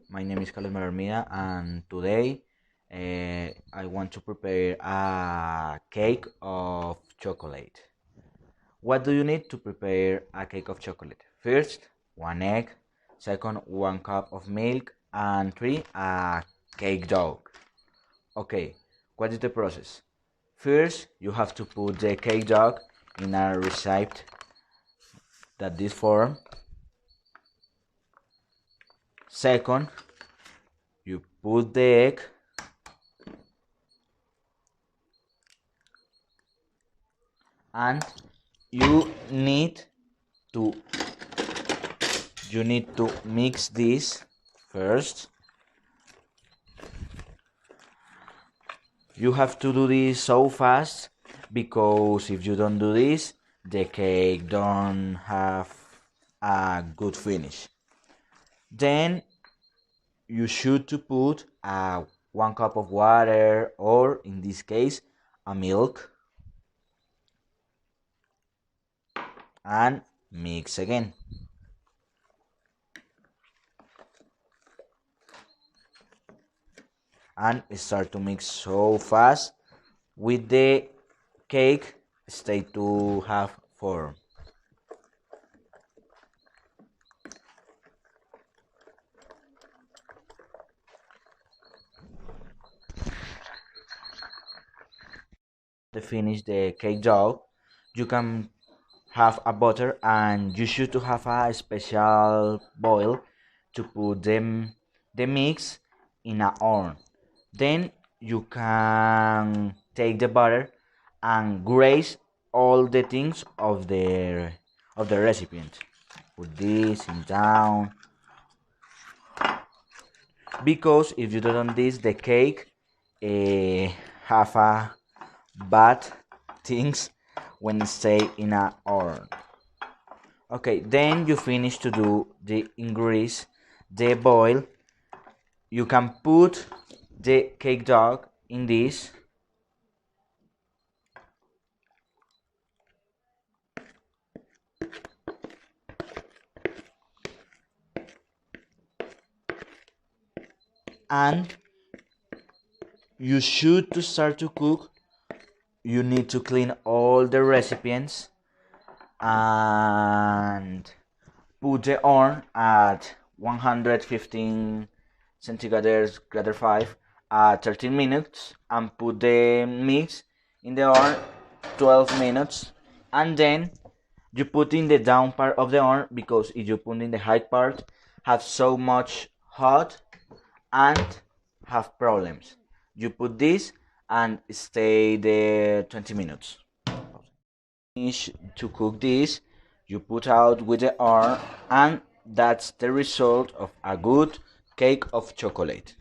my name is Carlos Marmida, and today I want to prepare a cake of chocolate. What do you need to prepare a cake of chocolate? First, one egg, second, 1 cup of milk, and three, a cake dough. Okay, what is the process? First, you have to put the cake dough in a recipe that this form. Second, you put the egg and you need to mix this first. You have to do this so fast because if you don't do this, the cake don't have a good finish. Then you should to put 1 cup of water, or in this case a milk, and mix again. And start to mix so fast with the cake stay to have form. To finish the cake dough, you can have a butter, and you should to have a special boil to put the mix in a oven. Then you can take the butter and graze all the things of the recipient. Put this in down, because if you don't this, the cake have a bad things when stay in a oven. Okay, then you finish to do the ingredients, the boil. You can put the cake dough in this, and you should to start to cook. You need to clean all the recipients and put the oven at 115 centigrade grader 5 at 13 minutes, and put the mix in the oven 12 minutes, and then you put in the down part of the oven, because if you put in the high part have so much hot and have problems. You put this and stay there 20 minutes. Finish to cook this, you put out with the oven, and that's the result of a good cake of chocolate.